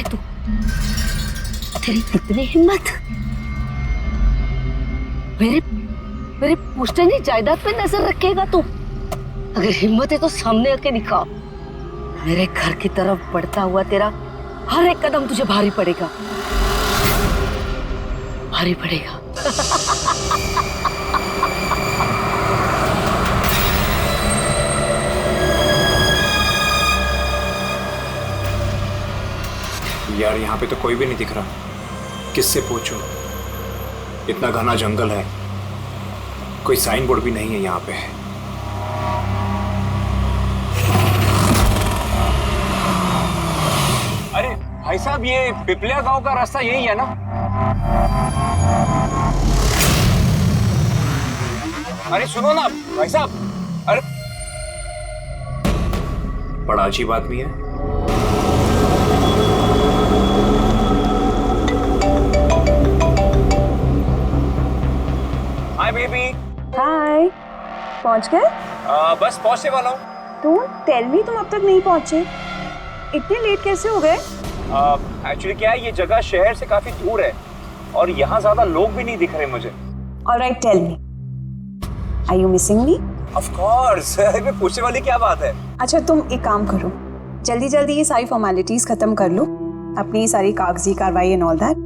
तू? तेरी कितनी हिम्मत! मेरे मेरे पुश्तैनी जायदाद पे नजर रखेगा तू? अगर हिम्मत है तो सामने आके दिखा। मेरे घर की तरफ बढ़ता हुआ तेरा हर एक कदम तुझे भारी पड़ेगा, भारी पड़ेगा। यार यहाँ पे तो कोई भी नहीं दिख रहा, किससे पूछूं? इतना घना जंगल है, कोई साइन बोर्ड भी नहीं है यहाँ पे। अरे भाई साहब, ये पिपलिया गांव का रास्ता यही है ना? अरे सुनो ना भाई साहब, अरे बड़ा अजीब आदमी है। Hi baby. हाय, पहुंच गए? बस पहुंचने वाला हूँ। डोंट टेल मी तुम अब तक नहीं पहुंचे। इतने लेट कैसे हो गए? एक्चुअली क्या है, ये जगह शहर से काफी दूर है और यहाँ ज्यादा लोग भी नहीं दिख रहे मुझे। All right, tell me, are you missing me? Of course. मैं पूछने वाली क्या बात है? अच्छा तुम एक काम करो, जल्दी जल्दी ये सारी फॉर्मेलिटीज खत्म कर लो, अपनी सारी कागजी कार्रवाई एंड ऑल दैट।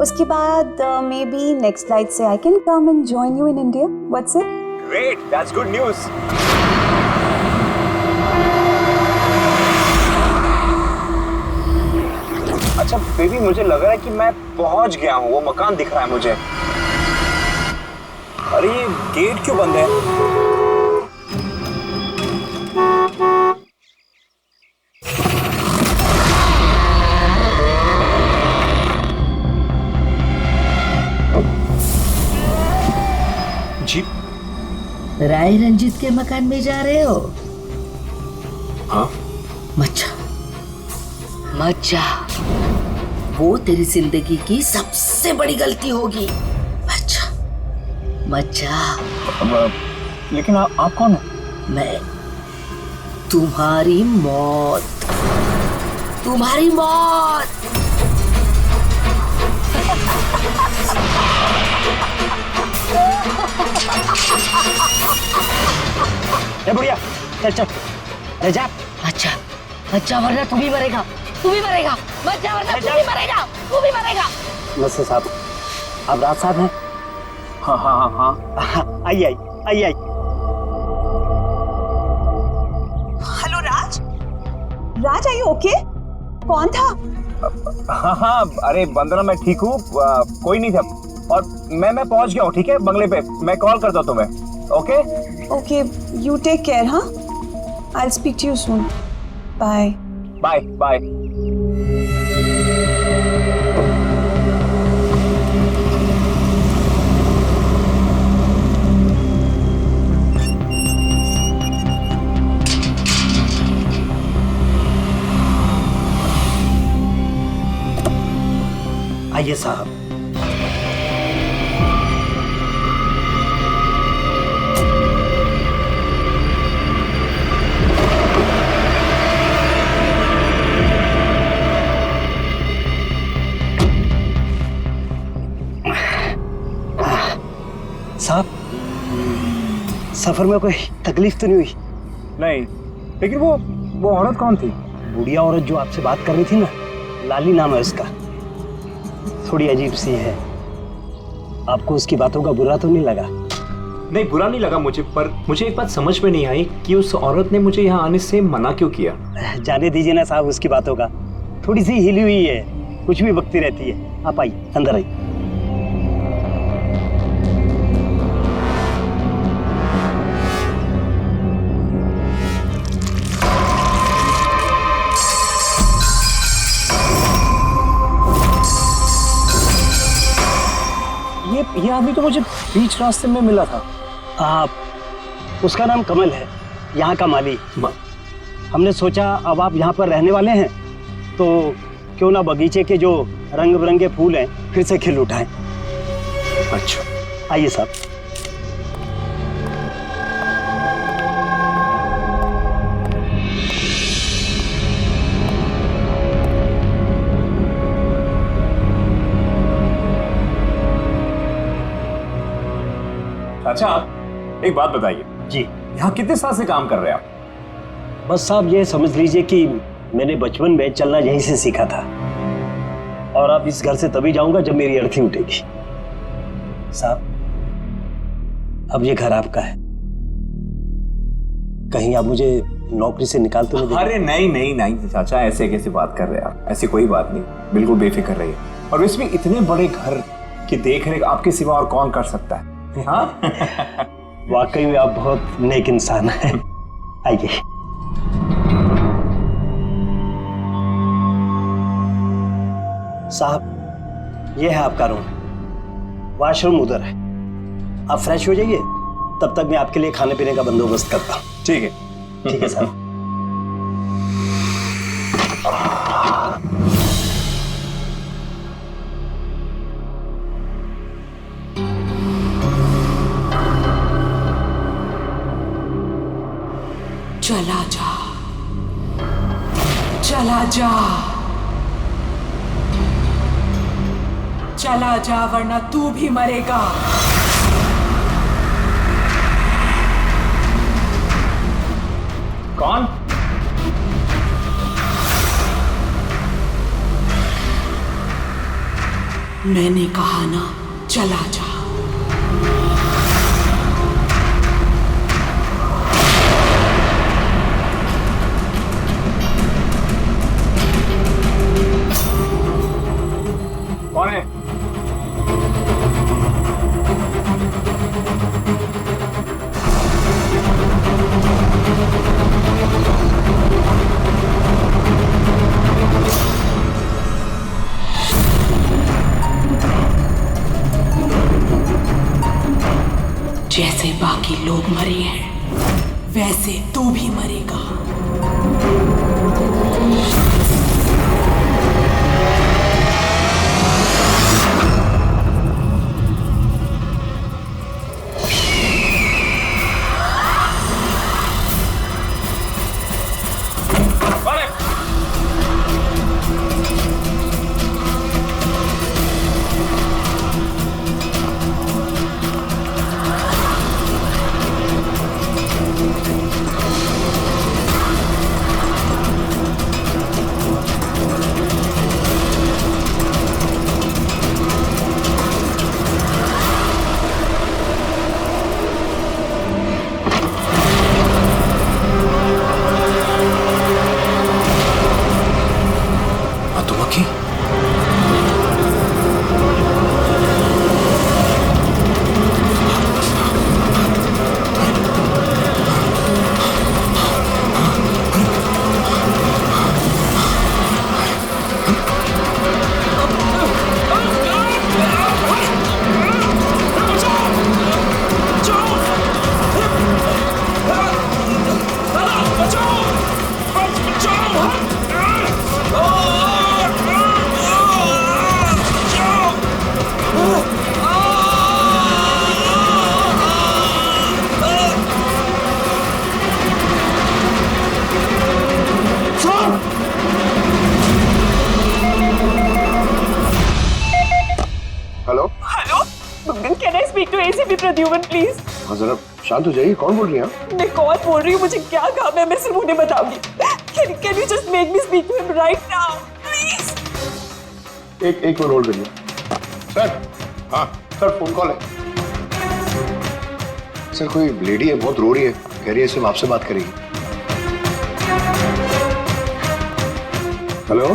उसके बाद मे बी नेक्स्ट फ्लाइट से I can come and join you in India. What's it? Great, that's good news. अच्छा बेबी, मुझे लग रहा है कि मैं पहुंच गया हूँ, वो मकान दिख रहा है मुझे। अरे ये गेट क्यों बंद है? जी? राय रंजीत के मकान में जा रहे हो? हाँ? मत जा, वो तेरी जिंदगी की सबसे बड़ी गलती होगी। मत जा। लेकिन आप कौन है? मैं तुम्हारी मौत, तुम्हारी मौत। बुढ़िया चल चल, ले जा। अच्छा वरना तू भी मरेगा, तू भी मरेगा। मत जा वरना तू भी मरेगा, तू भी मरेगा। नसीर साहब, आप राज साहब हैं? हाँ। आइए। Hello Raj, Raj are you okay? कौन था? हाँ, अरे वंदना मैं ठीक हूँ, कोई नहीं था और मैं पहुंच गया हूँ। ठीक है, बंगले पे मैं कॉल करता हूँ तुम्हें। Okay, you take care. हाँ, I will speak to you soon. Bye. आइए साहब। साहब, सफर में कोई तकलीफ तो नहीं हुई? नहीं, लेकिन वो औरत कौन थी? बुढ़िया औरत जो आपसे बात कर रही थी ना, लाली नाम है उसका, थोड़ी अजीब सी है। आपको उसकी बातों का बुरा तो नहीं लगा? नहीं, बुरा नहीं लगा मुझे, पर मुझे एक बात समझ में नहीं आई कि उस औरत ने मुझे यहाँ आने से मना क्यों किया। जाने दीजिए ना साहब उसकी बातों का, थोड़ी सी हिली हुई है, कुछ भी बकती रहती है। आप आइए, अंदर आइए। ये आदमी तो मुझे बीच रास्ते में मिला था। उसका नाम कमल है, यहाँ का माली। हमने सोचा अब आप यहाँ पर रहने वाले हैं तो क्यों ना बगीचे के जो रंग बिरंगे फूल हैं फिर से खिल उठाएं। अच्छा, आइए साहब। अच्छा एक बात बताइए जी। यहाँ कितने साल से काम कर रहे हैं आप? बस साहब ये समझ लीजिए कि मैंने बचपन में चलना यहीं से सीखा था, और अब इस घर से तभी जाऊंगा जब मेरी अर्थी उठेगी। साहब अब ये घर आपका है, कहीं आप मुझे नौकरी से निकाल तो नहीं देंगे? अरे नहीं नहीं नहीं चाचा, ऐसे कैसे बात कर रहे हैं आप? ऐसी कोई बात नहीं, बिल्कुल बेफिक्र रहिए। और वैसे भी इतने बड़े घर की देखरेख आपके सिवा और कौन कर सकता है? हाँ वाकई में आप बहुत नेक इंसान हैं। आइए। साहब ये है आपका रूम, वॉशरूम उधर है, आप फ्रेश हो जाइए, तब तक मैं आपके लिए खाने पीने का बंदोबस्त करता हूँ। ठीक है। ठीक है साहब। चला जा, चला जा, चला जा, वरना तू भी मरेगा। कौन? मैंने कहा ना, चला जा। कौन है? जैसे बाकी लोग मरे हैं, वैसे तू भी मरेगा। Can I speak to ACP Pradyuman please? हाँ जरा शांत हो जाइए, कौन बोल रही हैं आप? मैं कौन बोल रही हूँ, मुझे क्या काम है, मैं सिर्फ उन्हें बताऊंगी। Can you just make me speak to him right now, please? एक मिनट होल्ड करिए। सर, हाँ सर, फोन कॉल है। सर कोई लेडी है, बहुत रो रही है, कह रही है सिर्फ आपसे बात करेगी। Hello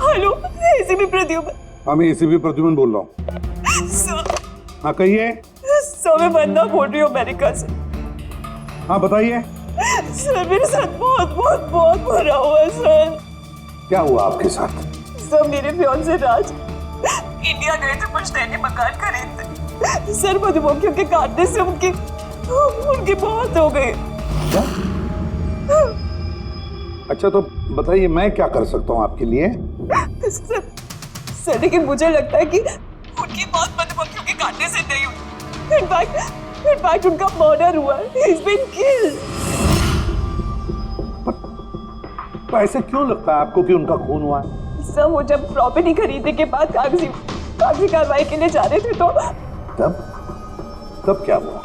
hello, ACP Pradyuman. हाँ मैं ACP प्रद्युमन बोल रहा हूँ। सर, हाँ कहिए। सर मैं वंदना बोल रही हूँ अमेरिका से। हाँ बताइए। सर मेरे साथ बहुत बहुत बहुत बुरा हुआ है सर। क्या हुआ आपके साथ? सर मेरे फियांसे राज इंडिया गए थे पुश्तैनी मकान खरीदने। सर मधुमक्खियों के काटने से उनकी मौत हो गई। अच्छा तो बताइए मैं क्या कर सकता हूँ आपके लिए? सर लेकिन मुझे लगता है कि उनकी मौत मधुमक्खियों के काटने से नहीं हुई। इनफैक्ट उनका मर्डर हुआ है। He's been killed। तो ऐसे क्यों लगता है आपको कि उनका खून हुआ है? सर वो जब प्रॉपर्टी खरीदने के बाद कागजी कार्रवाई के लिए जा रहे थे तो तब तब क्या हुआ?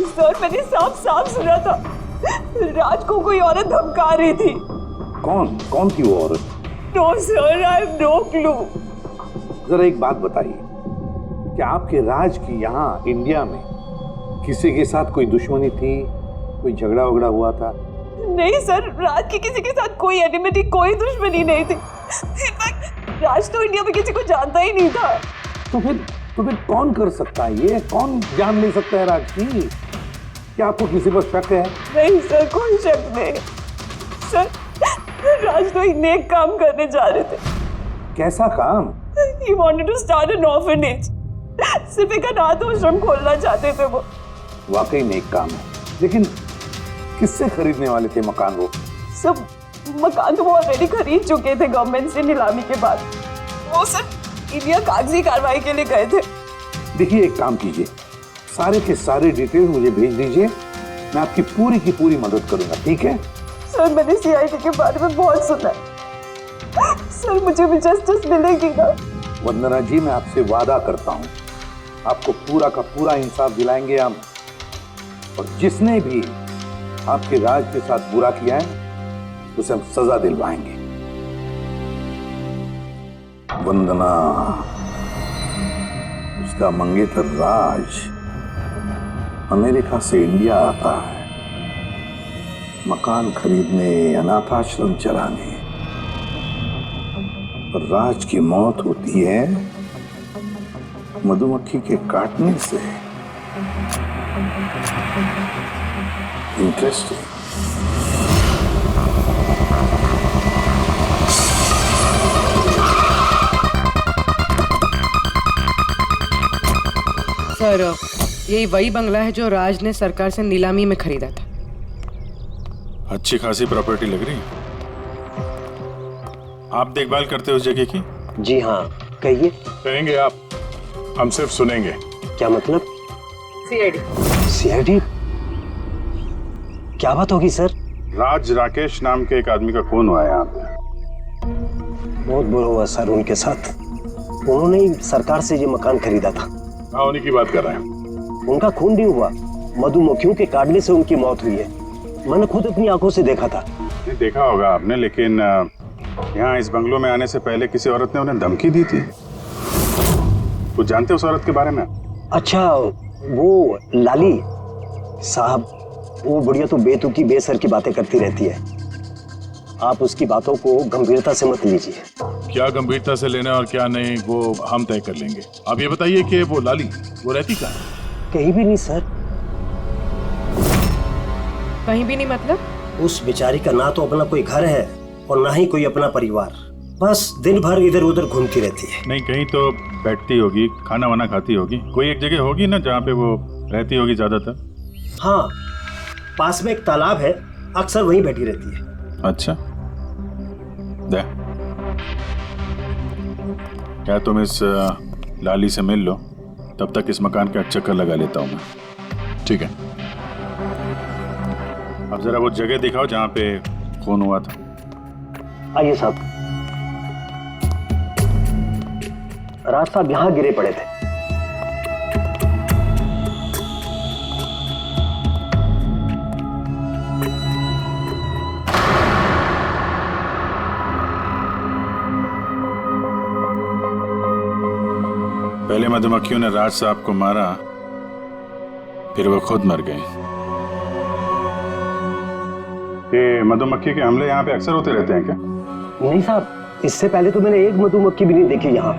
सर मैंने साफ साफ सुना था, राज को कोई औरत धमका रही थी। कौन थी वो औरत? No sir, I have no clue. जरा एक बात बताइए, क्या आपके राज की यहाँ इंडिया में किसी के साथ कोई दुश्मनी थी, कोई झगड़ा वगड़ा हुआ था? नहीं सर, राज की किसी के साथ कोई एनिमिटी, कोई दुश्मनी नहीं थी। इनफैक्ट राज तो इंडिया में किसी को जानता ही नहीं था। तो फिर कौन कर सकता है ये? कौन जान ले सकता है राज की? क्या आपको किसी पर शक है? नहीं सर, कोई शक नहीं। सर राज तो एक नेक काम करने जा रहे थे। कैसा काम? He wanted to start an orphanage. सिर्फ एक अनाथ आश्रम खोलना चाहते थे वो। वाकई नेक काम है, लेकिन किससे खरीदने वाले थे मकान वो? सब मकान तो वो ऑलरेडी खरीद चुके थे गवर्नमेंट से नीलामी के बाद। वो सर इंडिया कागजी कार्रवाई के लिए गए थे। देखिए, एक काम कीजिए, सारे के सारे डिटेल मुझे भेज दीजिए, मैं आपकी पूरी की पूरी मदद करूंगा, ठीक है? सर मैंने सीआईडी के बारे में बहुत सुना है। सर मुझे भी जस्टिस मिलेगी ना? वंदना जी, मैं आपसे वादा करता हूँ, आपको पूरा का पूरा इंसाफ दिलाएंगे हम, और जिसने भी आपके राज के साथ बुरा किया है उसे हम सजा दिलवाएंगे। वंदना, उसका मंगेतर राज अमेरिका से इंडिया आता है मकान खरीदने, अनाथ आश्रम चलाने, और राज की मौत होती है मधुमक्खी के काटने से। इंटरेस्टिंग। सर यही वही बंगला है जो राज ने सरकार से नीलामी में खरीदा था। अच्छी खासी प्रॉपर्टी लग रही है। आप देखभाल करते हो उस जगह की? जी हाँ, कहिए। कहेंगे आप, हम सिर्फ सुनेंगे। क्या मतलब? सीआईडी? क्या बात होगी सर? राज राकेश नाम के एक आदमी का खून हुआ है यहाँ पे। बहुत बुरा हुआ सर उनके साथ। उन्होंने ही सरकार से ये मकान खरीदा था। हाँ, उन्हीं की बात कर रहे हैं। उनका खून नहीं हुआ, मधुमक्खियों के काटने से उनकी मौत हुई है। मैंने खुद अपनी आंखों से देखा था। नहीं देखा होगा आपने, लेकिन यहाँ इस बंगलों में आने से पहले किसी औरत ने उन्हें धमकी दी थी। कुछ जानते हो उस औरत के बारे में? अच्छा, वो लाली साहब, वो बुढ़िया तो बेतुकी बेसर की बातें करती रहती है। आप उसकी बातों को गंभीरता से मत लीजिए। क्या गंभीरता से लेना और क्या नहीं वो हम तय कर लेंगे। आप ये बताइए कि वो लाली वो रहती कहाँ है? कहीं भी नहीं सर। कहीं भी नहीं मतलब? उस बेचारी का ना तो अपना कोई घर है और ना ही कोई अपना परिवार। बस दिन भर इधर उधर घूमती रहती है। नहीं, कहीं तो बैठती होगी, खाना वाना खाती होगी। कोई एक जगह होगी ना जहाँ पे वो रहती होगी ज्यादातर। हाँ, पास में एक तालाब है, अक्सर वहीं बैठी रहती है। अच्छा, दे क्या तुम इस लाली से मिल लो, तब तक इस मकान का चक्कर लगा लेता हूँ मैं। ठीक है, अब जरा वो जगह दिखाओ जहाँ पे खून हुआ था। आइए साहब। राज साहब यहाँ गिरे पड़े थे। पहले मधुमक्खियों ने राज साहब को मारा, फिर वो खुद मर गए। ये मधुमक्खी के हमले यहाँ पे अक्सर होते रहते हैं क्या? नहीं साहब, इससे पहले तो मैंने एक मधुमक्खी भी नहीं देखी यहाँ।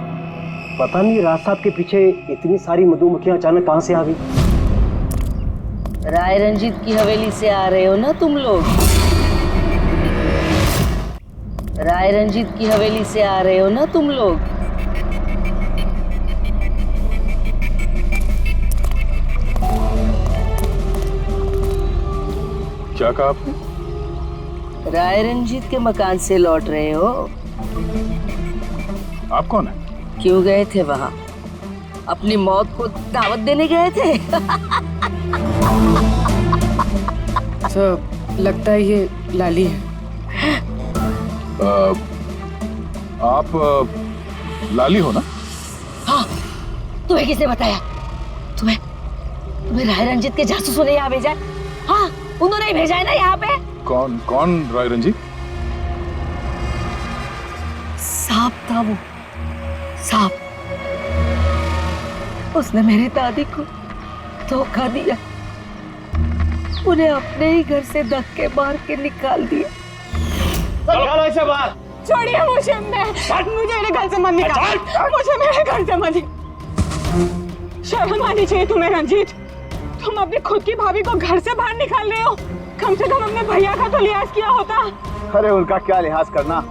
पता नहीं राज साहब के पीछे इतनी सारी मधुमक्खियां अचानक कहाँ से आ गई। राय रंजीत की हवेली से आ रहे हो ना तुम लोग? राय रंजीत की हवेली से आ रहे हो ना तुम लोग? क्या कहा आपने? राय रंजीत के मकान से लौट रहे हो? आप कौन है? क्यों गए थे वहां? अपनी मौत को दावत देने गए थे? सर लगता है ये लाली है। आप लाली हो ना? हाँ, तुम्हें किसने बताया? तुम्हें राय रंजीत के जासूसों ने यहाँ भेजा है? हाँ, उन्होंने ही भेजा है ना यहाँ पे। कौन कौन राय रंजीत? सांप था वो, सांप। उसने मेरी दादी को धोखा दिया, उन्हें अपने ही घर से धक्के मार के निकाल दिया। निकालो इसे बाहर। छोड़िए मुझे, मुझे मेरे घर से मत निकाल, मुझे मेरे घर से मत। शर्म आनी चाहिए तुम्हें रंजीत, तुम अपनी खुद की भाभी को घर से बाहर निकाल रहे हो। कम से कम अपने भैया का तो लिहाज किया होता। अरे उनका क्या लिहाज करना,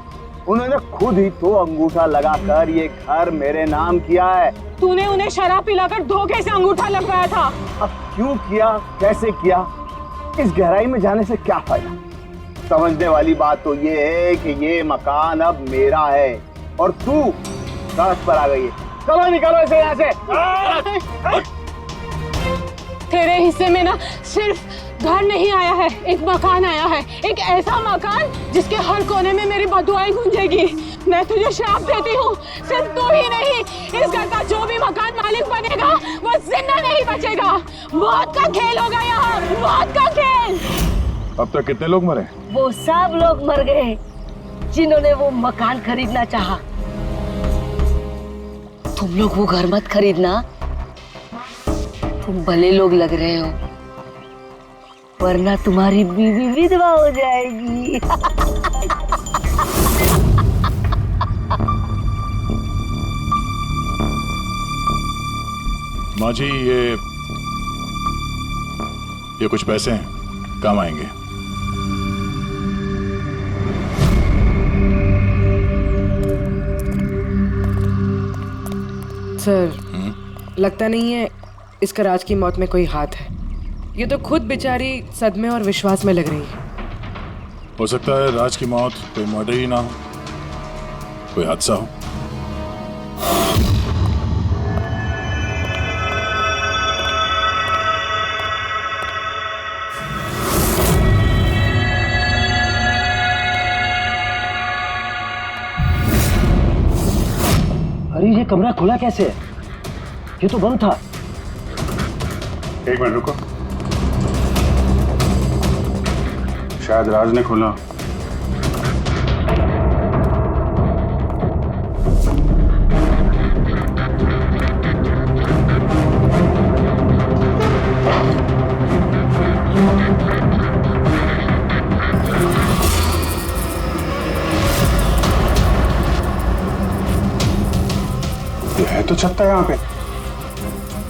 उन्होंने खुद ही तो अंगूठा लगाकर ये घर मेरे नाम किया है। तूने उन्हें शराब पिलाकर धोखे से अंगूठा लगवाया था। अब क्यों किया, कैसे किया, इस गहराई में जाने से क्या फायदा। समझने वाली बात तो ये है कि ये मकान अब मेरा है और तू सड़क पर आ गई है। चलो निकालो इसे यहाँ से। तेरे हिस्से में ना सिर्फ घर नहीं आया है, एक मकान आया है, एक ऐसा मकान जिसके हर कोने में मेरी बदुआएं गूंजेगी। मैं तुझे श्राप देती हूँ, सिर्फ तू ही नहीं, इस घर का जो भी मकान मालिक बनेगा वो जिंदा नहीं बचेगा। मौत का खेल होगा यहाँ, मौत का खेल। अब तक कितने लोग मरे? वो सब लोग मर गए जिन्होंने वो मकान खरीदना चाहा। तुम लोग वो घर मत खरीदना, तुम भले लोग लग रहे हो, वरना तुम्हारी बीवी विधवा हो जाएगी। माँ जी, ये कुछ पैसे हैं, काम आएंगे। सर, लगता नहीं है इसका राज की मौत में कोई हाथ है। ये तो खुद बेचारी सदमे और विश्वास में लग रही है। हो सकता है राज की मौत कोई मर्डर ही ना हो, कोई हादसा हो। अरे ये कमरा खुला कैसे है? ये तो बंद था। एक मिनट रुको, शायद राज ने खोला। ये है तो छत्ता यहाँ पे।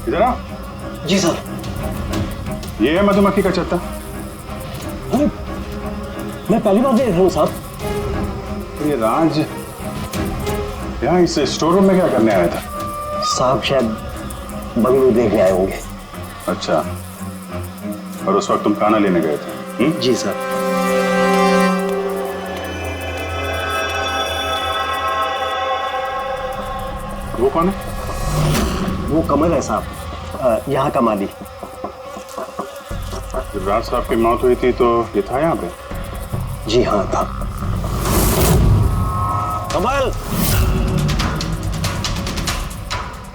इधर आ। जी सर। ये है मधुमक्खी का छत्ता। अरे मैं पहली बार देख रहा हूँ साहब। ये राज यहाँ इस स्टोर रूम में क्या करने आया था? साहब शायद बंगलू देखने आए होंगे। अच्छा, और उस वक्त तुम खाना लेने गए थे? जी सर। वो कौन है? वो कमल है साहब, यहाँ का माली। जब राज साहब की मौत हुई थी तो ये था यहाँ पे? जी हाँ था। कमल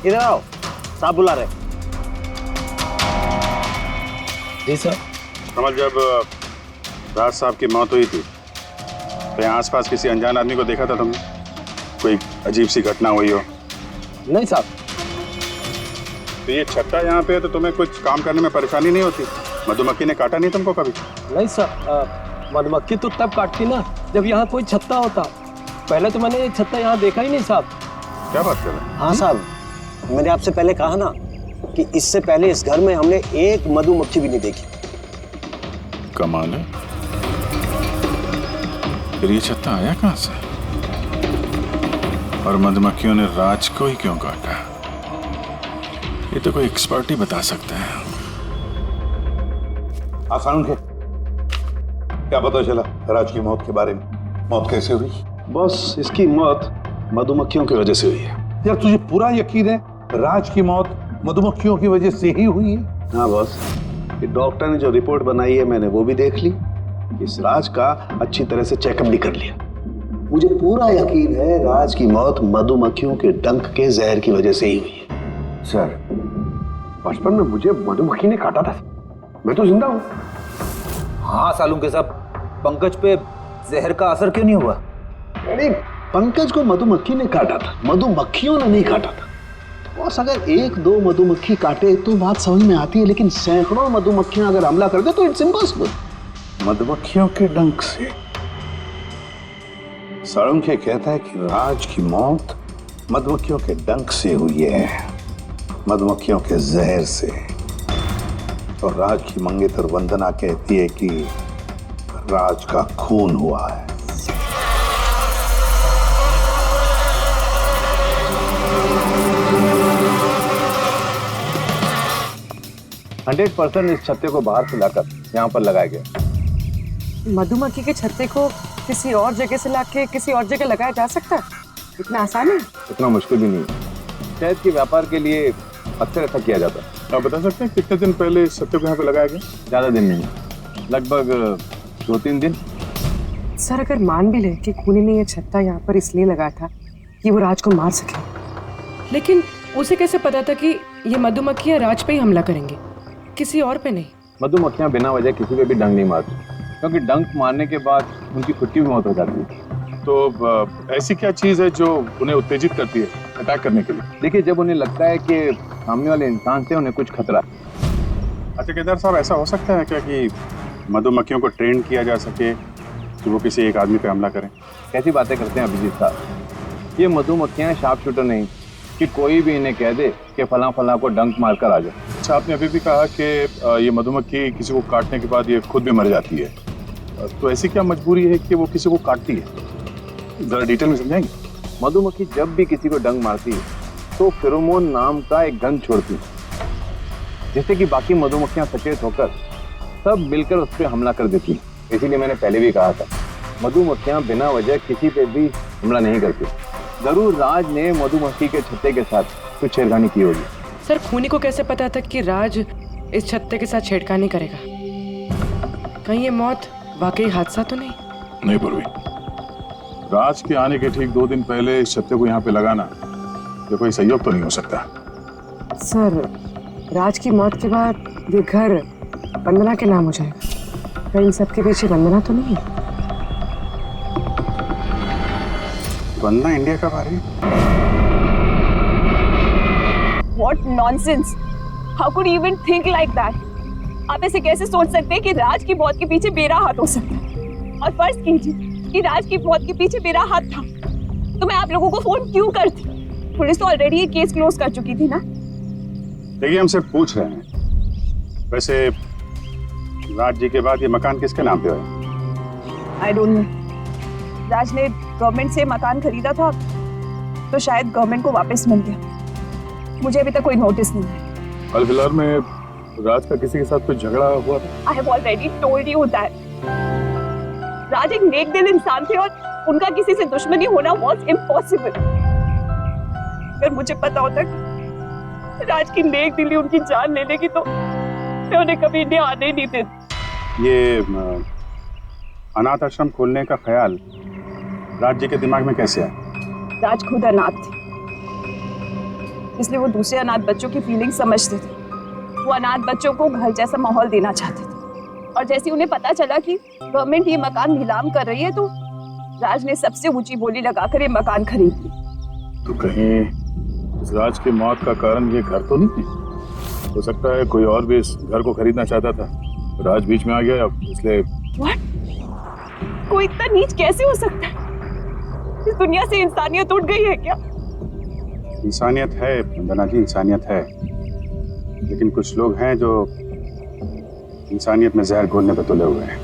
इधर आओ, साहब बुला रहे। जी सर। कमल, जब राज साहब की मौत हुई थी तो यहाँ आसपास किसी अनजान आदमी को देखा था तुमने? कोई अजीब सी घटना हुई हो? नहीं साहब। तो ये छत्ता यहाँ पे है तो तुम्हें कुछ काम करने में परेशानी नहीं होती? मधुमक्खी ने काटा नहीं तुमको कभी? नहीं सर, मधुमक्खी तो तब काटती ना जब यहाँ कोई छत्ता होता। पहले तो मैंने ये छत्ता यहाँ देखा ही नहीं साहब। क्या बात कर रहे हैं? हाँ साहब, मैंने आपसे पहले कहा ना कि इससे पहले इस घर में हमने एक मधुमक्खी भी नहीं देखी। कमाल है, फिर ये छत्ता आया कहाँ से? और मधुमक्खियों ने राज को ही क्यों काटा? ये तो कोई एक्सपर्ट ही बता सकता है। आसान थे, क्या पता चला राज की मौत के बारे में? मौत कैसे हुई? बस इसकी मौत मधुमक्खियों की वजह से हुई है। यार तुझे पूरा यकीन है राज की मौत मधुमक्खियों की वजह से ही हुई है? हाँ बॉस, ये डॉक्टर ने जो रिपोर्ट बनाई है मैंने वो भी देख ली, इस राज का अच्छी तरह से चेकअप भी कर लिया। मुझे पूरा यकीन है राज की मौत मधुमक्खियों के डंक के जहर की वजह से ही हुई है। सर, बचपन में मुझे मधुमक्खी ने काटा था, मैं तो जिंदा हूँ। हाँ सालू के साहब, पंकज पे जहर का असर क्यों नहीं हुआ? नहीं, पंकज को मधुमक्खी ने काटा था, मधुमक्खियों ने नहीं काटा था। बस अगर एक दो मधुमक्खी काटे तो बात समझ में आती है, लेकिन सैकड़ों मधुमक्खियां अगर हमला कर दे तो इट्स इम्पॉसिबल। मधुमक्खियों के डंक से साळुंखे कहता है कि राज की मौत मधुमक्खियों के डंक से हुई है, मधुमक्खियों के जहर से। और राज की मंगेतर वंदना कहती है कि राज का खून हुआ है। 100% इस छत्ते को बाहर से लाकर यहाँ पर लगाया गया। मधुमक्खी के छत्ते को किसी और जगह से लाके किसी और जगह लगाया जा सकता है? इतना आसान है? इतना मुश्किल भी नहीं। शहद के व्यापार के लिए अक्सर ऐसा किया जाता है। आप बता सकते हैं कितने दिन पहले इस छत्ते को यहाँ पे लगाया गया? ज्यादा दिन नहीं, लगभग 2-3 दिन। सर अगर मान भी ले कि खूनी ने ये छत्ता यहाँ पर इसलिए लगाया था कि वो राज को मार सके, लेकिन उसे कैसे पता था कि ये मधुमक्खियाँ राज पे ही हमला करेंगे, किसी और पे नहीं? मधुमक्खियाँ बिना वजह किसी पे भी डंक नहीं मारती, क्योंकि डंक मारने के बाद उनकी खुद की भी मौत हो जाती है। तो ऐसी क्या चीज है जो उन्हें उत्तेजित करती है अटैक करने के लिए? देखिए, जब उन्हें लगता है कि सामने वाले इंसान से उन्हें कुछ खतरा है। अच्छा केदार साहब, ऐसा हो सकता है क्या कि मधुमक्खियों को ट्रेन किया जा सके कि वो किसी एक आदमी पे हमला करें? कैसी बातें करते हैं अभिजीत साहब, ये मधुमक्खियाँ शार्प शूटर नहीं कि कोई भी इन्हें कह दे कि फलां फलां को डंक मार कर आ जाए। अच्छा, आपने अभी भी कहा कि ये मधुमक्खी किसी को काटने के बाद ये खुद भी मर जाती है, तो ऐसी क्या मजबूरी है कि वो किसी को काटती है? जरा डिटेल में समझाएंगे? मधुमक्खी जब भी किसी को डंक मारती है तो फेरोमोन नाम का एक गंध छोड़ती है, जिससे कि बाकी मधुमक्खियां सचेत होकर सब मिलकर उस पर हमला कर देती हैं। इसीलिए मैंने पहले भी कहा था, मधुमक्खियां बिना वजह किसी पे भी हमला नहीं करती। जरूर राज ने मधुमक्खी के छत्ते के साथ कुछ छेड़खानी की होगी। सर खूनी को कैसे पता था कि राज इस छत्ते के साथ छेड़खानी करेगा? कहीं ये मौत वाकई हादसा तो नहीं? नहीं पूर्वी, राज के आने के ठीक 2 दिन पहले इस छत्ते को यहाँ पे लगाना ये कोई सहयोग तो नहीं हो सकता। सर राज की मौत के बाद ये घर वंदना के नाम हो जाएगा, क्या इन सब के पीछे वंदना तो नहीं है? वंदना इंडिया कब आ रही है? What nonsense! How could you even think like that? आप ऐसे कैसे सोच सकते हैं कि राज की मौत के पीछे मेरा हाथ हो सकता है? और फर्ज कीजिए कि राज की मौत के पीछे मेरा हाथ था, तो मैं आप लोगों को फोन क्यों करती? पुलिस तो ऑलरेडी ये केस क्लोज कर चुकी थी ना। देखिए, हम सिर्फ पूछ रहे हैं। वैसे राज जी के बाद ये मकान किसके नाम पे है? I don't know. राज ने गवर्नमेंट से मकान खरीदा था, तो शायद गवर्नमेंट को वापस मिल गया। मुझे अभी तक कोई नोटिस नहीं है। हाल फिलहाल में राज का किसी के साथ कोई झगड़ा हुआ था? I have already told you that Raj एक नेक दिल इंसान थे और उनका किसी से दुश्मनी होना वाज इम्पॉसिबल। अगर मुझे पता होता कि राज की नेक दिली उनकी जान ले लेगी तो मैं उन्हें कभी इंडिया आने ही नहीं देती। ये अनाथ आश्रम खोलने का ख्याल राज जी के दिमाग में कैसे आया? राज खुद अनाथ थे, इसलिए वो दूसरे अनाथ बच्चों की फीलिंग समझते थे। वो अनाथ बच्चों को घर जैसा माहौल देना चाहते थे, और जैसे उन्हें पता चला कि गवर्नमेंट ये मकान नीलाम कर रही है तो राज ने सबसे ऊंची बोली लगाकर ये मकान खरीद ली। तो कहीं इस राज की मौत का कारण ये घर तो नहीं? हो सकता है कोई और भी इस घर को खरीदना चाहता था, राज बीच में आ गया इसलिए। What? कोई इतना नीच कैसे हो सकता है? इस दुनिया से इंसानियत उठ गई है क्या? इंसानियत है वंदना जी, इंसानियत है, लेकिन कुछ लोग हैं जो इंसानियत में जहर घोलने पर तुले हुए हैं।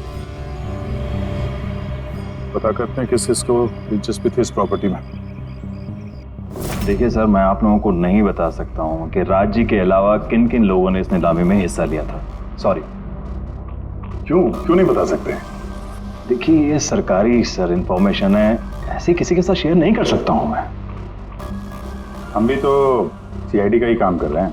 पता करते हैं किस किसको दिलचस्पी थी इस प्रॉपर्टी में। देखिए सर, मैं आप लोगों को नहीं बता सकता हूँ कि राज जी के अलावा किन किन लोगों ने इस नीलामी में हिस्सा लिया था। सॉरी। क्यों नहीं बता सकते? देखिए, ये सरकारी सर इंफॉर्मेशन है, ऐसे किसी के साथ शेयर नहीं कर सकता हूँ मैं। हम भी तो CID का ही काम कर रहे हैं।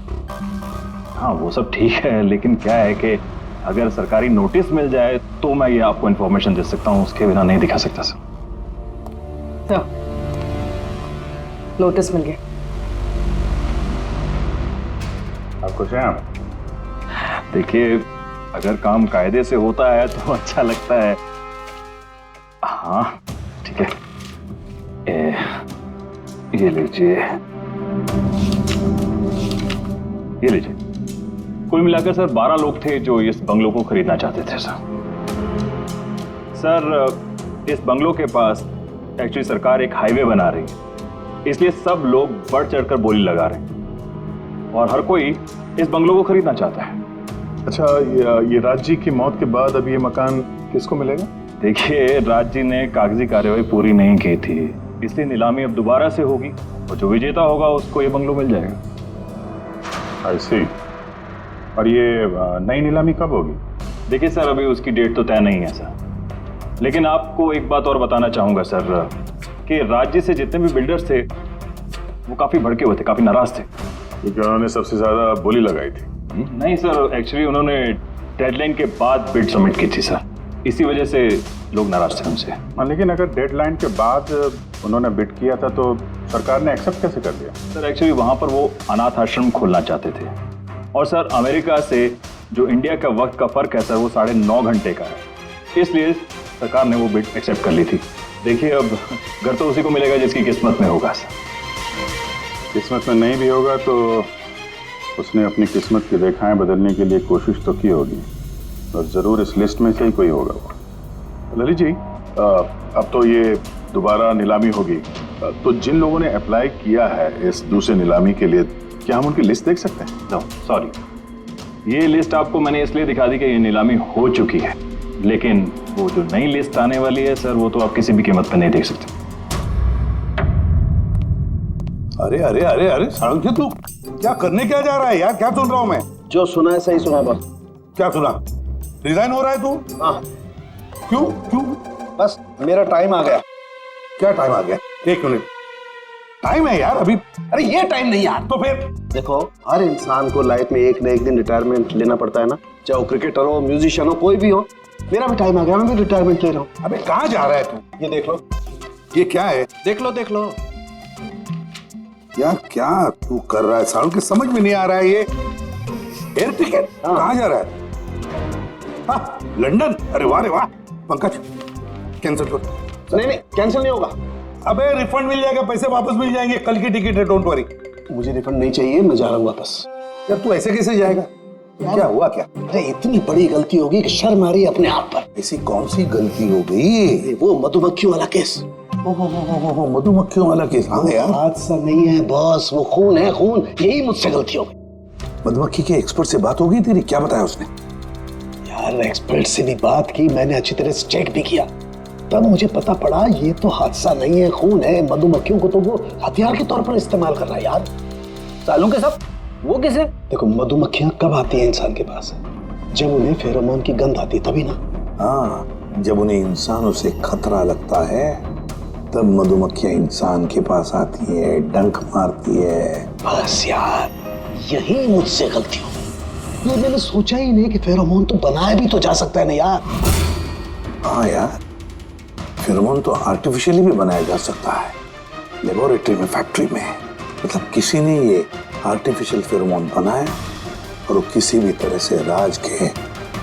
हाँ वो सब ठीक है, लेकिन क्या है कि अगर सरकारी नोटिस मिल जाए तो मैं ये आपको इन्फॉर्मेशन दे सकता हूँ, उसके बिना नहीं दिखा सकता सर। नोटिस मिल गया। आप खुश हैं? आप देखिए, अगर काम कायदे से होता है तो अच्छा लगता है। हाँ ठीक है, ये लीजिए, ये लीजिए। कुल मिलाकर सर 12 लोग थे जो इस बंगलों को खरीदना चाहते थे सर। इस बंगलों के पास एक्चुअली सरकार एक हाईवे बना रही है, इसलिए सब लोग बढ़ चढ़कर बोली लगा रहे हैं और हर कोई इस बंगलों को खरीदना चाहता है। अच्छा, ये राज जी की मौत के बाद अब ये मकान किसको मिलेगा? देखिए, राज जी ने कागजी कार्यवाही पूरी नहीं की थी, इसलिए नीलामी अब दोबारा से होगी और जो विजेता होगा उसको ये बंगलो मिल जाएगा। आई सी। और ये नई नीलामी कब होगी? देखिए सर, अभी उसकी डेट तो तय नहीं है सर, लेकिन आपको एक बात और बताना चाहूंगा सर कि राज्य से जितने भी बिल्डर्स थे वो काफी भड़के हुए थे, काफी नाराज थे क्योंकि उन्होंने सबसे ज्यादा बोली लगाई थी। नहीं सर, एक्चुअली उन्होंने डेडलाइन के बाद बिड सबमिट की थी सर, इसी वजह से लोग नाराज थे उनसे। हाँ, लेकिन अगर डेडलाइन के बाद उन्होंने बिड किया था तो सरकार ने एक्सेप्ट कैसे कर दिया? सर एक्चुअली वहां पर वो अनाथ आश्रम खोलना चाहते थे और सर अमेरिका से जो इंडिया का वक्त का फर्क है सर वो 9.5 घंटे का है, इसलिए सरकार ने वो बिड एक्सेप्ट कर ली थी। देखिए, अब घर तो उसी को मिलेगा जिसकी किस्मत में होगा सर। किस्मत में नहीं भी होगा तो उसने अपनी किस्मत की रेखाएं बदलने के लिए कोशिश तो की होगी और जरूर इस लिस्ट में से ही कोई होगा वो। ललित जी, अब तो ये दोबारा नीलामी होगी, तो जिन लोगों ने अप्लाई किया है इस दूसरे नीलामी के लिए, क्या हम उनकी लिस्ट देख सकते हैं? नो सॉरी, ये लिस्ट आपको मैंने इसलिए दिखा दी कि ये नीलामी हो चुकी है, लेकिन वो जो नई लिस्ट आने वाली है सर वो तो आप किसी भी कीमत पर नहीं देख सकते। अरे अरे अरे अरे सारंगी, तू क्या करने क्या जा रहा है यार? क्या सुन रहा हूं मैं? जो सुना है सही सुना बस। क्या सुना? रिजाइन हो रहा है तू? हाँ। क्यों क्यों? बस मेरा टाइम आ गया। क्या टाइम आ गया? 1 मिनट टाइम है यार अभी। अरे ये टाइम नहीं यार। तो फिर देखो, हर इंसान को लाइफ में एक न एक दिन रिटायरमेंट लेना पड़ता है ना, चाहे वो क्रिकेटर हो, म्यूजिशियन हो, कोई भी हो। मेरा भी टाइम आ गया, मैं भी रिटायरमेंट ले रहा हूँ। अबे कहाँ जा रहा है तू? ये देख लो। ये क्या है? देख लो देख लो। यार क्या तू कर रहा है सारुण? के समझ में नहीं आ रहा है ये एयर टिकट। कहाँ जा रहा है? हाँ, लंदन। अरे वाह रे वाह। पंकज कैंसिल कर। नहीं कैंसिल नहीं होगा। अबे रिफंड मिल जाएगा, पैसे वापस मिल जाएंगे, कल की टिकट है, डोंट वरी। मुझे रिफंड नहीं चाहिए, मैं जा रहा हूँ वापस। यार तू ऐसे कैसे जाएगा? क्या हुआ क्या? अरे इतनी बड़ी गलती होगी कि शर्म आ रही है अपने आप पर। ऐसी कौन सी गलती हो गई? वो मधुमक्खियों वाला केस। ओहो, मधुमक्खियों वाला केस। हाँ यार, हादसा नहीं है बॉस, वो खून है खून। यही मुझसे गलती हो गई। मधुमक्खी के एक्सपर्ट से बात हो गई तेरी? क्या बताया उसने? यार एक्सपर्ट से भी बात की मैंने, अच्छी तरह से चेक भी किया, तब मुझे पता पड़ा ये तो हादसा नहीं है, खून है। मधुमक्खियों को तो वो हथियार के तौर पर इस्तेमाल कर रहा है यार। सालों के सब वो किसे? देखो, मधुमक्खियां कब आती हैं इंसान के पास? जब उन्हें फेरोमोन की गंध आती है, तभी ना। हाँ, जब उन्हें इंसानों से खतरा लगता है तब मधुमक्खियां इंसान के पास आती है, डंक मारती है। बस यार, यही मुझसे गलती हो गई। ये मैंने सोचा ही नहीं कि फेरोमोन तो बनाया भी तो जा सकता है ना यार। हाँ यार, फेरोमोन तो आर्टिफिशियली भी बनाया जा सकता है, लेबोरेटरी में, फैक्ट्री में। मतलब किसी ने ये आर्टिफिशियल फेरोमोन बनाया और वो किसी भी तरह से राज के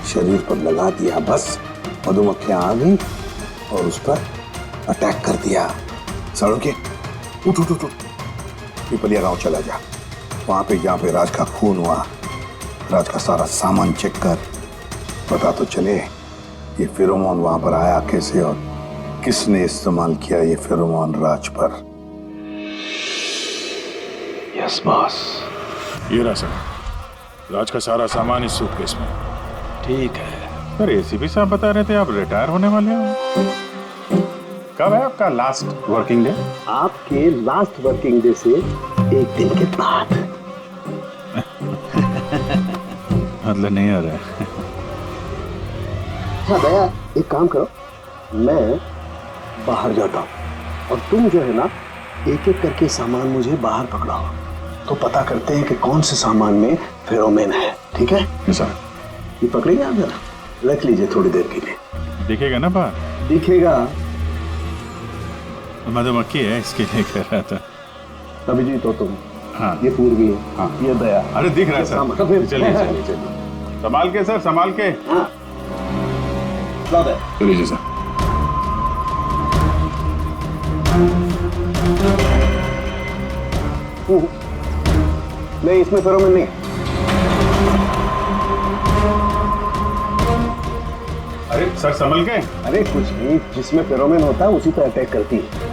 शरीर पर लगा दिया, बस मधुमक्खियां आ गई और उस पर अटैक कर दिया। सारुण के उठ उठ उठ, पिपलिया गांव चला जा। वहां पे जहाँ पे राज का खून हुआ, राज का सारा सामान चेक कर, पता तो चले ये फेरोमोन वहां पर आया कैसे और किसने इस्तेमाल किया ये फेरोमोन राज पर। Yes boss. ये रहा सर, राज का सारा सामान इस सूटकेस में। ठीक है सर, एसीपी साहब बता रहे थे आप रिटायर होने वाले हो। कब है आपका लास्ट वर्किंग डे? आपके लास्ट वर्किंग डे से 1 दिन के बाद। मतलब नहीं आ रहा है। हाँ दया, एक काम करो, मैं बाहर जाता हूँ और तुम जो है ना, एक एक करके सामान मुझे बाहर पकड़ाओ, तो पता करते हैं कि कौन से सामान में फेरोमोन है। ठीक है सर? ये पकड़ेंगे आप? जरा रख लीजिए थोड़ी देर के लिए। दिखेगा ना बाहर? दिखेगा। मधुमक्खी है इसके लिए कह रहा था। अभिजीत हो तुम, हाँ। ये पूर्वी है। हाँ। ये दया। अरे दिख रहा है सर। फिर चलिए चलिए चलिए, संभाल के सर, संभाल के। चलिए जी सर। नहीं, इसमें फेरोमोन नहीं। अरे सर संभल के। अरे कुछ नहीं, जिसमें फेरोमोन होता है उसी पर अटैक करती है।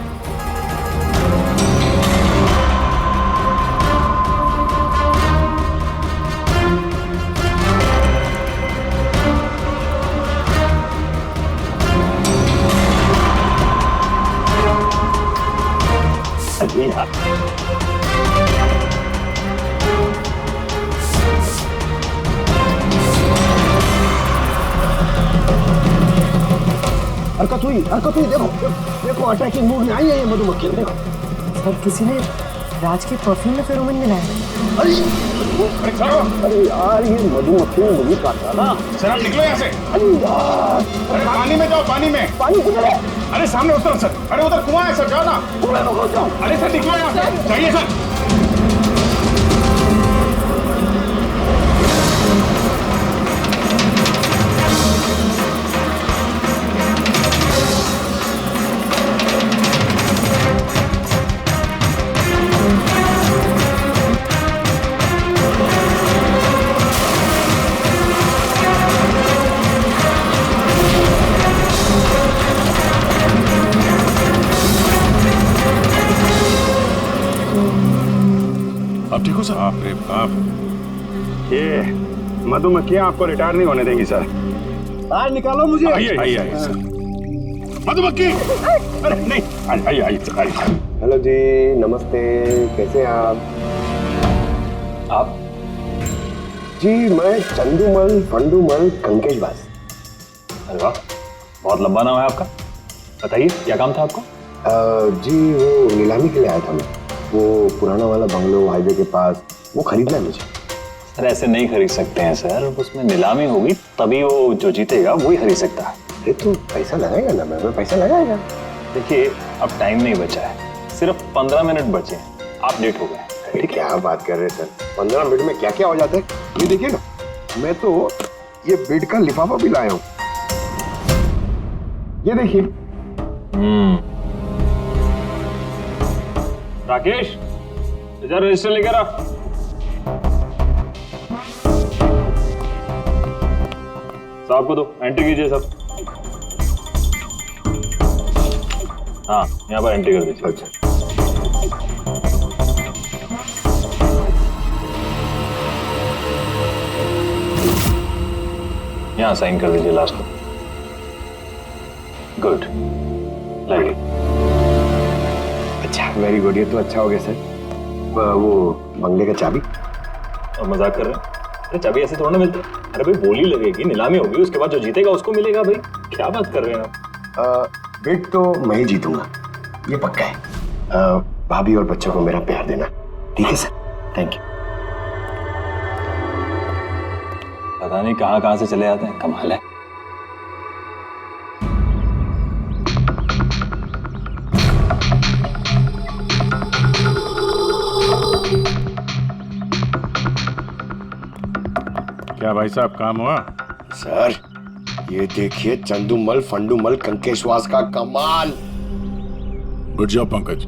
हरकत हुई, देखो देखो, अटैकिंग मूड में आई है ये मधुमक्खी, देखो। सर किसी ने राज के परफ्यूम में फेरोमोन मिलाया। अरे यार, ये मधुमक्खी ने मुझे काटा ना। सर आप निकलो यहाँ से। अरे यार, अरे पानी में जाओ, पानी में। पानी किधर है? अरे सामने उतर सर। अरे उधर कुआं है सर, जाओ ना। कुएं में घुस जाओ। अरे सर निकलो यहाँ से, जाइए सर। आप ठीक हो सर? बाप रे बाप, ये मधुमक्खियां आपको रिटायर नहीं होने देंगी सर। बाहर निकालो मुझे। आइए आइए आइए सर। मधुमक्खी, अरे नहीं, आइए आइए सर, आइए। हेलो जी, नमस्ते, कैसे हैं आप? जी मैं चंदूमल फंडूमल कंकेशबाज। अरे वाह, बहुत लंबा नाम है आपका। बताइए क्या काम था आपको? जी वो नीलामी के लिए आया था मैं। वो पुराना वाला बंगलो हाईवे के पास, वो खरीदना है मुझे। सर ऐसे नहीं खरीद सकते हैं सर, उसमें नीलामी होगी तभी वो जो जीतेगा वही खरीद सकता है। अरे तो पैसा लगाएगा ना, मैं पैसा लगाएगा। देखिए अब टाइम नहीं बचा है, सिर्फ 15 मिनट बचे हैं, आप लेट हो गए। अरे क्या बात कर रहे हैं सर, 15 मिनट में क्या क्या हो जाता है। ये देखिए ना, मैं तो ये बेड का लिफाफा भी लाया हूँ, ये देखिए। राकेश इधर रजिस्टर लेकर आ। साहब को दो, एंट्री कीजिए सब। हाँ यहाँ पर एंट्री कर दीजिए। अच्छा, यहाँ साइन कर दीजिए लास्ट में। Good, like. अच्छा वेरी गुड, ये तो अच्छा हो गया सर। वो बंगले का चाबी। और मजाक कर रहे हैं? अरे चाबी ऐसे थोड़ा ना मिलती है। अरे भाई बोली लगेगी, नीलामी होगी, उसके बाद जो जीतेगा उसको मिलेगा। भाई क्या बात कर रहे हैं आप? बेट तो मैं ही जीतूंगा, ये पक्का है। भाभी और बच्चों को मेरा प्यार देना, ठीक है सर? Thank you. पता नहीं कहाँ से चले आते हैं, कमाल है। क्या भाई साहब काम हुआ? सर ये देखिए, चंदूमल फंडूमल कंकेशवास का कमाल। उठ जाओ पंकज।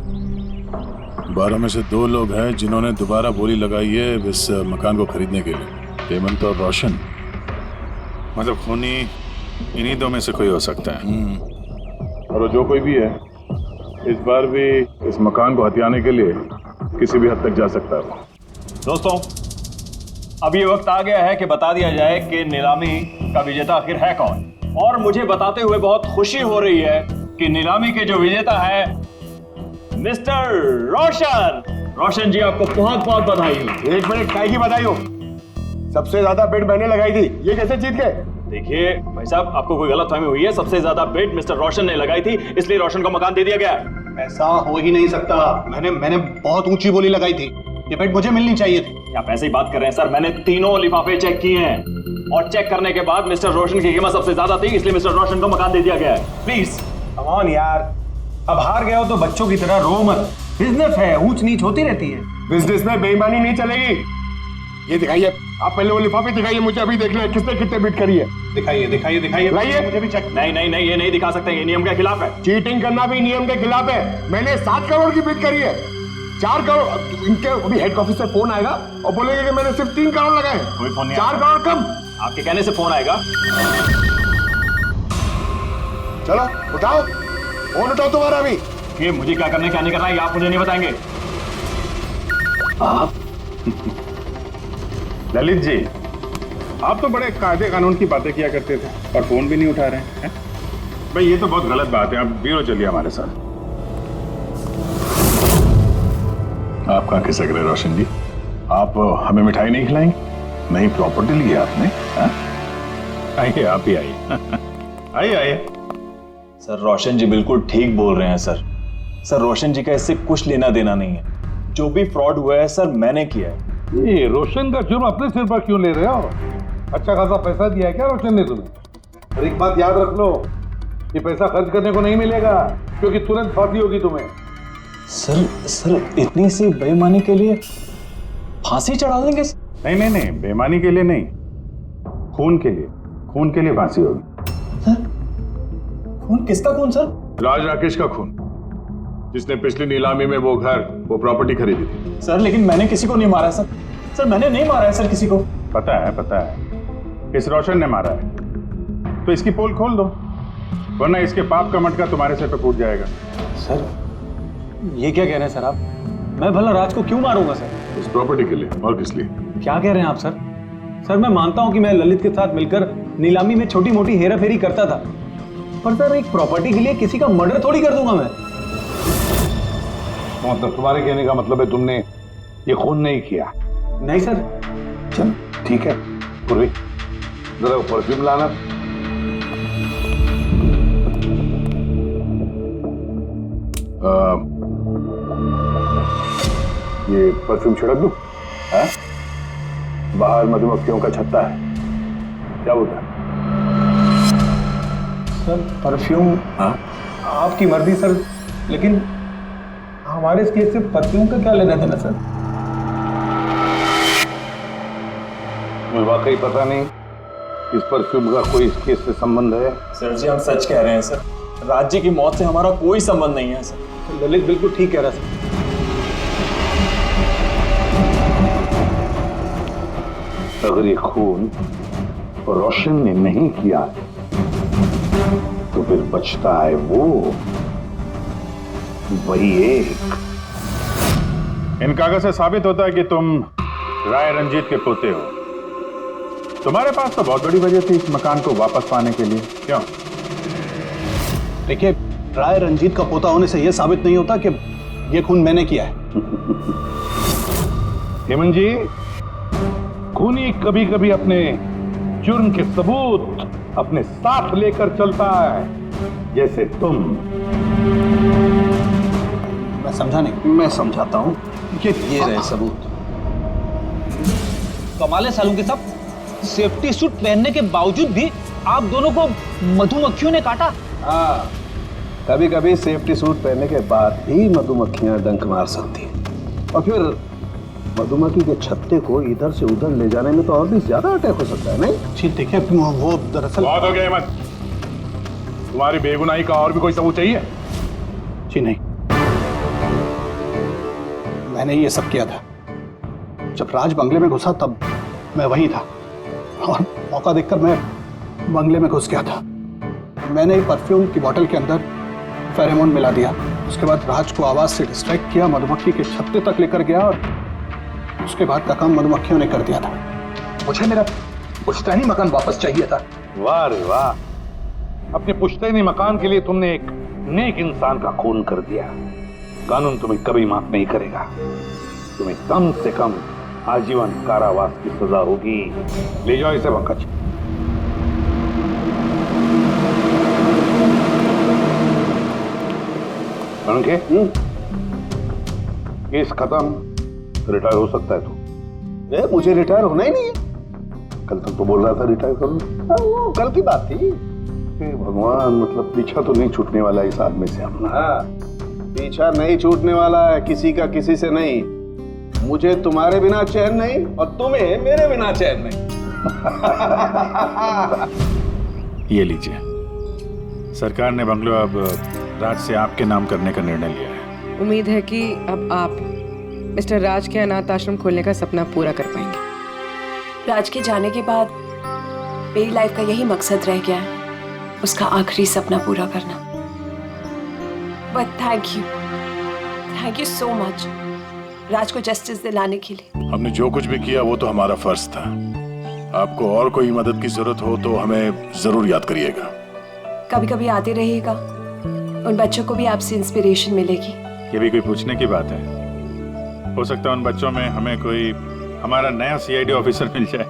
12 में से 2 लोग हैं जिन्होंने दोबारा बोली लगाई है इस मकान को खरीदने के लिए, हेमंत और रोशन। मतलब खूनी इन्हीं 2 में से कोई हो सकता है। और जो कोई भी है, इस बार भी इस मकान को हथियाने के लिए किसी भी हद तक जा सकता है। दोस्तों अब ये वक्त आ गया है कि बता दिया जाए कि नीलामी का विजेता आखिर है कौन। और मुझे बताते हुए बहुत खुशी हो रही है कि नीलामी के जो विजेता है मिस्टर रोशन। रोशन जी आपको बहुत बहुत बधाई हो। 1 मिनट, काय की बधाई हो? सबसे ज्यादा बेट मैंने लगाई थी, ये कैसे जीत गए? देखिए भाई साहब, आपको कोई गलतफहमी हुई है। सबसे ज्यादा बेट मिस्टर रोशन ने लगाई थी, इसलिए रोशन को मकान दे दिया गया। ऐसा हो ही नहीं सकता। मैंने बहुत ऊंची बोली लगाई थी, ये बेट मुझे मिलनी चाहिए थी। आप ऐसे ही बात कर रहे हैं सर, मैंने तीनों लिफाफे चेक किए हैं और चेक करने के बाद मिस्टर रोशन की कीमत सबसे ज्यादा थी, इसलिए मिस्टर रोशन को मकान दे दिया गया है। प्लीज कम ऑन यार, अब हार गए हो तो बच्चों की तरह रो मत। बिजनेस है, ऊंच नीच होती रहती है। बिजनेस में बेईमानी नहीं चलेगी। ये दिखाइए, आप पहले वो लिफाफे दिखाइए, मुझे अभी देखना है किसने कितने बिट करी है। दिखाइए दिखाइए दिखाइए, लाइए। मुझे भी चेक। नहीं नहीं नहीं, ये नहीं दिखा सकते, ये नियम के खिलाफ है। चीटिंग करना भी नियम के खिलाफ है। मैंने 7 करोड़ की बिट करी है। 4 करोड़ इनके अभी हेड ऑफिस से फोन आएगा और बोलेंगे कि मैंने सिर्फ 3 करोड़ लगाए। कोई फोन नहीं 4 करोड़ कम। आपके कहने से फोन आएगा। चलो उठाओ, फोन उठाओ तुम्हारा अभी। ये मुझे क्या करना है क्या नहीं करना है, ये आप मुझे नहीं बताएंगे। आप ललित जी, आप तो बड़े कायदे कानून की बातें किया करते थे और फोन भी नहीं उठा रहे हैं। भाई ये तो बहुत गलत बात है। आप ब्यूरो चलिए हमारे साथ। आप कहाँ खिसक रहे रोशन जी? आप हमें मिठाई नहीं खिलाएंगे? नई प्रॉपर्टी ली है आपने? आइए, आप ही आइए। आइए आइए। सर रोशन जी बिल्कुल ठीक बोल रहे हैं सर। सर रोशन जी का इससे कुछ लेना देना नहीं है। जो भी फ्रॉड हुआ है सर मैंने किया है। ये रोशन का जुर्म अपने सिर पर क्यों ले रहे हो? अच्छा खासा पैसा दिया है क्या रोशन ने तुम्हें? और एक बात याद रख लो, ये पैसा खर्च करने को नहीं मिलेगा, क्योंकि तुरंत फांसी होगी तुम्हें। सर इतनी सी बेईमानी के लिए फांसी चढ़ा देंगे? नहीं नहीं नहीं, बेईमानी के लिए नहीं, खून के लिए फांसी होगी। सर खून किसका खून सर? राज राकेश का खून, जिसने पिछली नीलामी में वो प्रॉपर्टी खरीदी थी। सर लेकिन मैंने किसी को नहीं मारा सर। सर मैंने नहीं मारा है सर किसी को। पता है, इस रोशन ने मारा है। तो इसकी पोल खोल दो, वरना इसके पाप का मटका तुम्हारे सिर पे फूट जाएगा। सर ये क्या कह रहे हैं सर आप? मैं भला राज को क्यों मारूंगा सर? इस प्रॉपर्टी के लिए, और किस लिए? क्या कह रहे हैं आप सर? सर मैं मानता हूं कि मैं ललित के साथ मिलकर नीलामी में छोटी मोटी हेरा फेरी करता था, पर सर एक प्रॉपर्टी के लिए किसी का मर्डर थोड़ी कर दूंगा मैं। मतलब तुम्हारे कहने का मतलब है तुमने ये खून नहीं किया? नहीं सर। चल ठीक है, पूर्वी जरा परफ्यूम लाना। ये परफ्यूम छिड़क दूं? हाँ? बाहर मधुमक्खियों का छत्ता है, क्या बोलता है? Sir perfume? हाँ? आपकी मर्जी सर, लेकिन हमारे इस केस से परफ्यूम का क्या लेना देना सर? मुझे वाकई पता नहीं इस परफ्यूम का कोई इस केस से संबंध है। सर जी हम सच कह रहे हैं सर, राज्य की मौत से हमारा कोई संबंध नहीं है सर। ललित बिल्कुल ठीक कह रहा है सर। अगर ये खून रोशन ने नहीं किया तो फिर बचता है वही एक। इन कागज से साबित होता है कि तुम राय रंजीत के पोते हो। तुम्हारे पास तो बहुत बड़ी वजह थी इस मकान को वापस पाने के लिए, क्यों? देखिए, राय रंजीत का पोता होने से यह साबित नहीं होता कि यह खून मैंने किया है। हेमंत जी, खूनी कभी कभी अपने जुर्म के सबूत अपने साथ लेकर चलता है, जैसे तुम। मैं समझा नहीं। मैं समझाता हूं। ये रहे सबूत। कमाल है सालू के साहब, सेफ्टी सूट पहनने के बावजूद भी आप दोनों को मधुमक्खियों ने काटा। हाँ, कभी कभी सेफ्टी सूट पहनने के बाद भी मधुमक्खियां डंक मार सकती हैं, और फिर मधुमक्खी के छत्ते को इधर से उधर ले जाने में तो और भी ज्यादा अटैक हो सकता है, नहीं? जी देखिए, वो दरअसल बहुत हो गया हिम्मत। तुम्हारी बेगुनाही का और भी कोई सबूत चाहिए? जी नहीं, मैंने ये सब किया था। जब राज बंगले में घुसा तब मैं वहीं था, और मौका देखकर मैं बंगले में घुस गया था। मैंने परफ्यूम की बोतल के अंदर फेरोमोन मिला दिया। उसके बाद राज को आवाज से डिस्ट्रैक्ट किया, मधुमक्खी के छत्ते तक लेकर गया, और उसके बाद का काम मधुमक्खियों ने कर दिया था। मुझे मेरा पुश्तैनी मकान वापस चाहिए था। वाह रे वाह, अपने पुश्तैनी मकान के लिए तुमने एक नेक इंसान का खून कर दिया। कानून तुम्हें कभी माफ नहीं करेगा। तुम्हें कम से कम आजीवन कारावास की सजा होगी। ले जाओ इसे पंकज। केस खत्म, रिटायर हो सकता है तू। मुझे रिटायर होना ही नहीं है। कल तक तो बोल रहा था रिटायर करूं। वो कल की बात थी। भगवान, मतलब पीछा तो नहीं छूटने वाला इस आदमी से अपना। पीछा नहीं छूटने वाला है किसी का किसी से नहीं। मुझे तुम्हारे बिना चैन नहीं और तुम्हें मेरे बिना चैन नहीं। ये लीजिए, सरकार ने बंगलो अब राज से आपके नाम करने का निर्णय लिया है। उम्मीद है कि अब आप मिस्टर राज के अनाथ आश्रम खोलने का सपना पूरा कर पाएंगे। राज के जाने के बाद मेरी लाइफ का यही मकसद रह गया है, उसका आखिरी सपना पूरा करना। But thank you so much Raj को जस्टिस दिलाने के लिए। हमने जो कुछ भी किया वो तो हमारा फर्ज था। आपको और कोई मदद की जरूरत हो तो हमें जरूर याद करिएगा। कभी कभी आते रहिएगा, उन बच्चों को भी आपसे इंस्पिरेशन मिलेगी। ये भी कोई पूछने की बात है? हो सकता है उन बच्चों में हमें कोई हमारा नया CID ऑफिसर मिल जाए।